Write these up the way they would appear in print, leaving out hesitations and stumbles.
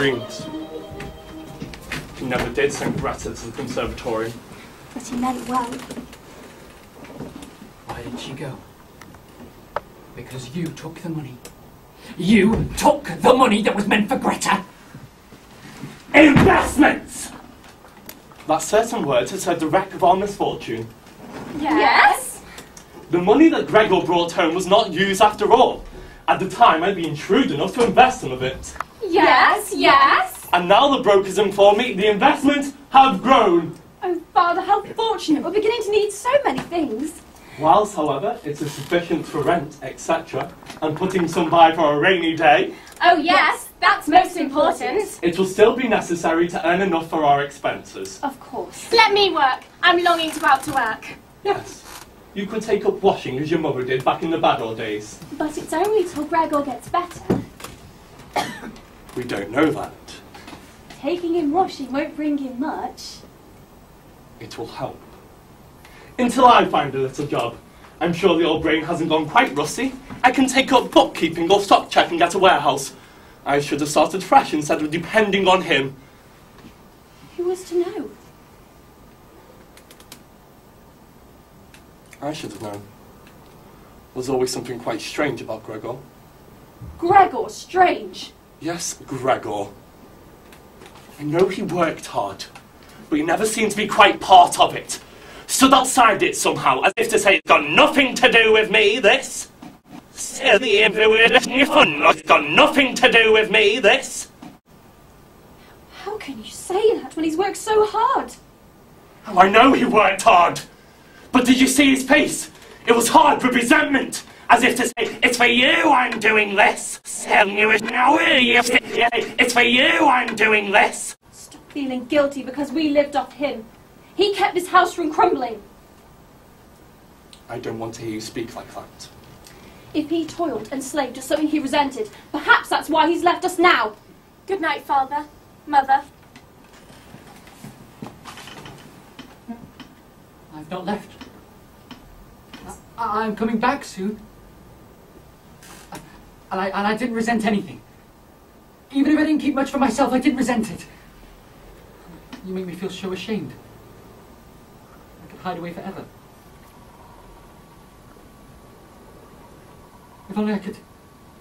dreams. He never did send Greta to the conservatory. But he meant well. Why did she go? Because you took the money. You took the money that was meant for Greta! Investments! That certain word has heard the wreck of our misfortune. Yes? The money that Gregor brought home was not used after all. At the time, I'd been shrewd enough to invest some of it. Yes, yes. And now the brokers inform me the investments have grown. Oh, Father, how fortunate. We're beginning to need so many things. Whilst, however, it is sufficient for rent, etc., and putting some by for a rainy day, Oh, yes, that's most important. it will still be necessary to earn enough for our expenses. Of course. Let me work. I'm longing to go out to work. Yes, you could take up washing as your mother did back in the bad old days. But it's only till Gregor gets better. We don't know that. Taking in washing won't bring in much. It will help. Until I find a little job. I'm sure the old brain hasn't gone quite rusty. I can take up bookkeeping or stock checking at a warehouse. I should have started fresh instead of depending on him. Who was to know? I should have known. There's always something quite strange about Gregor. Gregor, strange. Yes, Gregor. I know he worked hard, but he never seemed to be quite part of it. Stood outside it somehow, as if to say, it's got nothing to do with me, this. It's got nothing to do with me, this. How can you say that when he's worked so hard? Oh, I know he worked hard. But did you see his face? It was hard with resentment. As if to say, it's for you I'm doing this. It's for you I'm doing this. Stop feeling guilty because we lived off him. He kept this house from crumbling. I don't want to hear you speak like that. If he toiled and slaved to something he resented, perhaps that's why he's left us now. Good night, Father. Mother. I've not left. I'm coming back soon. And I didn't resent anything. Even if I didn't keep much for myself, I didn't resent it. You make me feel so ashamed. I could hide away forever. If only I could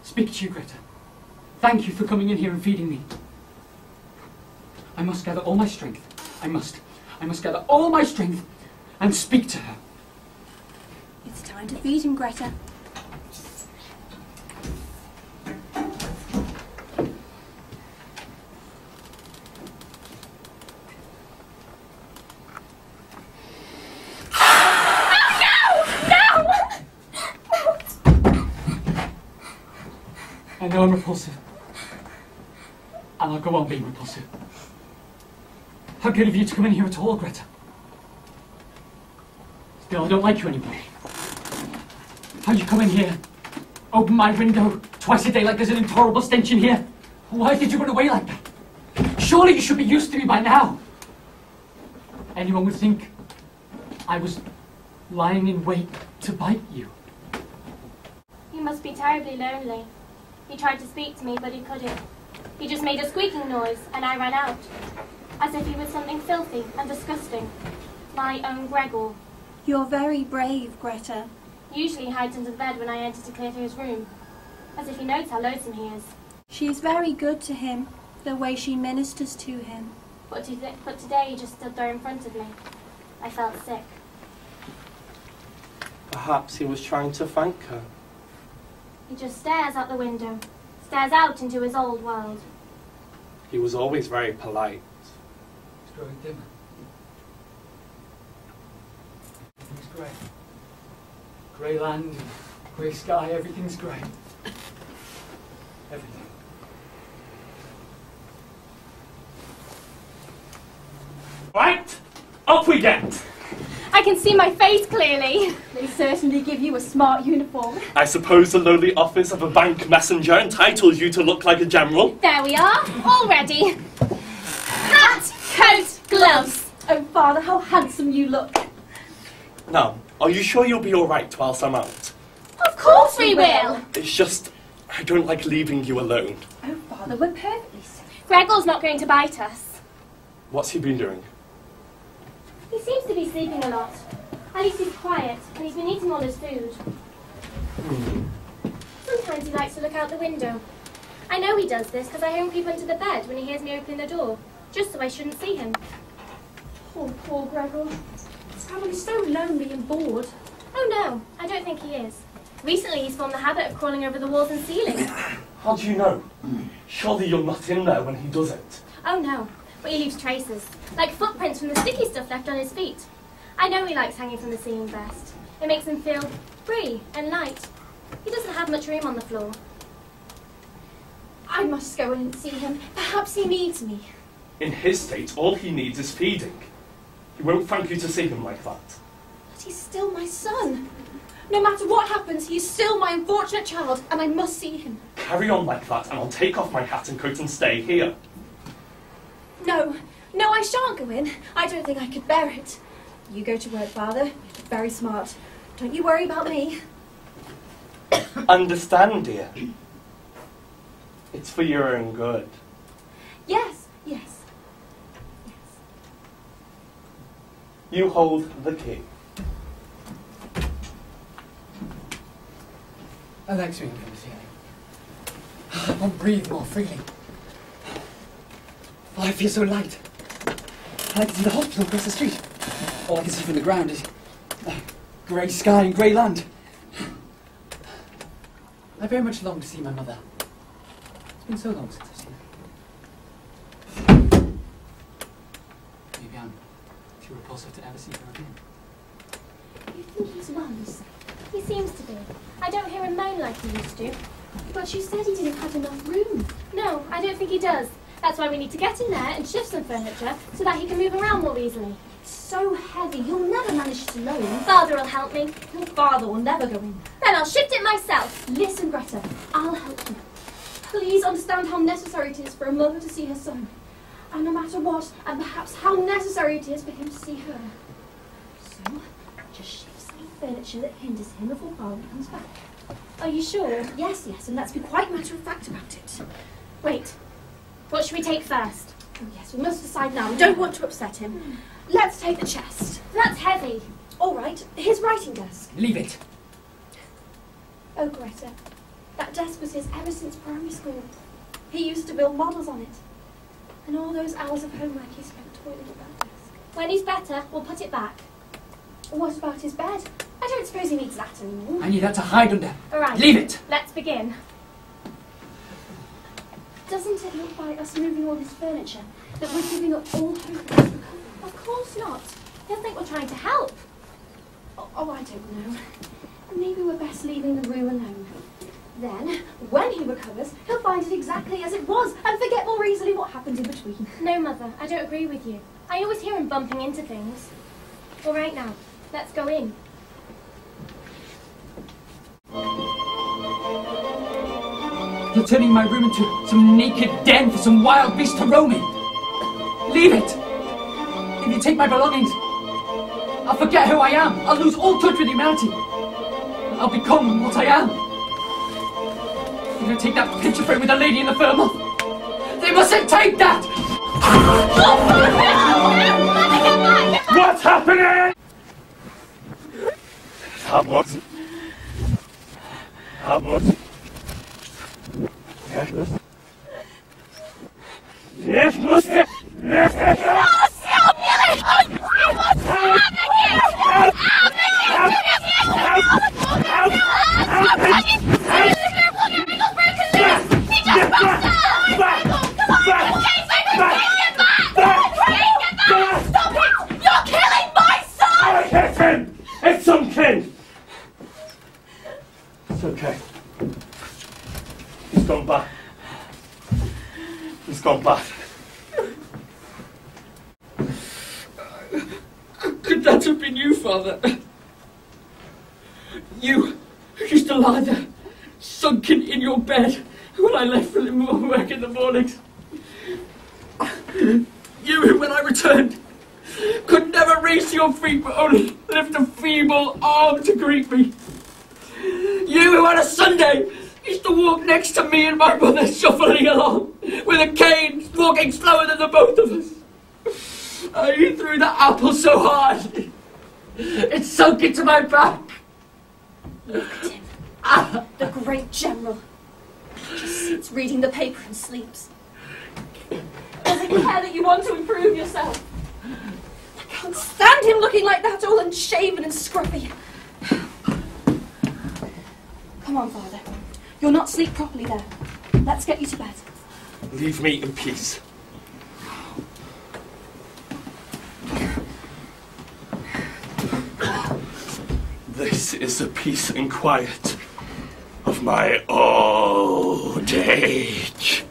speak to you, Greta. Thank you for coming in here and feeding me. I must gather all my strength. I must gather all my strength and speak to her. It's time to feed him, Greta. I know I'm repulsive. And I'll go on being repulsive. How good of you to come in here at all, Greta. Still, I don't like you anymore. How you come in here, open my window twice a day like there's an intolerable stench in here? Why did you run away like that? Surely you should be used to me by now. Anyone would think I was lying in wait to bite you. You must be terribly lonely. He tried to speak to me, but he couldn't. He just made a squeaking noise, and I ran out. As if he was something filthy and disgusting. My own Gregor. You're very brave, Greta. Usually he hides under the bed when I enter to clear through his room. As if he knows how lonesome he is. She's very good to him, the way she ministers to him. But today he just stood there in front of me. I felt sick. Perhaps he was trying to thank her. He just stares out the window. Stares out into his old world. He was always very polite. It's growing dimmer. Everything's grey. Grey land, grey sky, everything's grey. Everything. Right, up we get. I can see my face clearly. They certainly give you a smart uniform. I suppose the lowly office of a bank messenger entitles you to look like a general. There we are, all ready. Hat, coat, gloves. Oh, Father, how handsome you look. Now, are you sure you'll be alright whilst I'm out? Of course we will. It's just, I don't like leaving you alone. Oh, Father, we're perfectly safe. Gregor's not going to bite us. What's he been doing? He seems to be sleeping a lot. At least he's quiet, and he's been eating all his food. Sometimes he likes to look out the window. I know he does this because I home creep under the bed when he hears me opening the door, just so I shouldn't see him. Poor Gregor. He's probably so lonely and bored. Oh no, I don't think he is. Recently he's formed the habit of crawling over the walls and ceilings. How do you know? Surely you're not in there when he does it. Oh no, but he leaves traces, like footprints from the sticky stuff left on his feet. I know he likes hanging from the ceiling best. It makes him feel free and light. He doesn't have much room on the floor. I must go in and see him. Perhaps he needs me. In his state, all he needs is feeding. He won't thank you to see him like that. But he's still my son. No matter what happens, he's still my unfortunate child, and I must see him. Carry on like that, and I'll take off my hat and coat and stay here. No, I shan't go in. I don't think I could bear it. You go to work, Father. You're very smart. Don't you worry about me. Understand, dear. It's for your own good. Yes. You hold the key. Alex, we can come this evening. I'll breathe more freely. Oh, I feel so light. I can see the hospital across the street. All I can see from the ground is grey sky and grey land. I very much long to see my mother. It's been so long since I've seen her. Maybe I'm too repulsive to ever see her again. You think he's well, you say? He seems to be. I don't hear him moan like he used to. But you said he didn't have enough room. No, I don't think he does. That's why we need to get in there and shift some furniture so that he can move around more easily. It's so heavy, you'll never manage it alone. Father will help me. Your father will never go in. Then I'll shift it myself. Listen, Greta, I'll help you. Please understand how necessary it is for a mother to see her son. And no matter what, and perhaps how necessary it is for him to see her. So, just shift some furniture that hinders him before father comes back. Are you sure? Yes, and let's be quite matter-of-fact about it. Wait. What should we take first? Oh yes, we must decide now. We don't want to upset him. Let's take the chest. That's heavy. All right, his writing desk. Leave it. Oh, Greta, that desk was his ever since primary school. He used to build models on it. And all those hours of homework he spent toiling at that desk. When he's better, we'll put it back. What about his bed? I don't suppose he needs that anymore. I need that to hide under. All right. Leave it. Let's begin. Doesn't it look by us moving all his furniture that we're giving up all hope? Of course not. He'll think we're trying to help. Oh, I don't know. Maybe we're best leaving the room alone. Then, when he recovers, he'll find it exactly as it was and forget more easily what happened in between. No, Mother, I don't agree with you. I always hear him bumping into things. All right now, let's go in. You're turning my room into some naked den for some wild beast to roam in. Leave it. If you take my belongings, I'll forget who I am. I'll lose all touch with humanity. I'll become what I am. You're going to take that picture frame with the lady in the fur muff. They mustn't take that! What's happening? Hammond. Yes, Monsieur. It's something! It's okay. He's gone back. He's gone back. Could that have been you, Father? You used to lie there, sunken in your bed, when I left for work in the mornings. You, when I returned, could never raise to your feet, but only lift a feeble arm to greet me. You, who on a Sunday used to walk next to me and my mother shuffling along. with a cane, walking slower than the both of us. He threw the apple so hard, it sunk into my back. Look at him. The great general. Just sits reading the paper and sleeps. Doesn't care that you want to improve yourself. I can't stand him looking like that, all unshaven and scruffy. Come on, Father. You'll not sleep properly there. Let's get you to bed. Leave me in peace. This is the peace and quiet of my old age.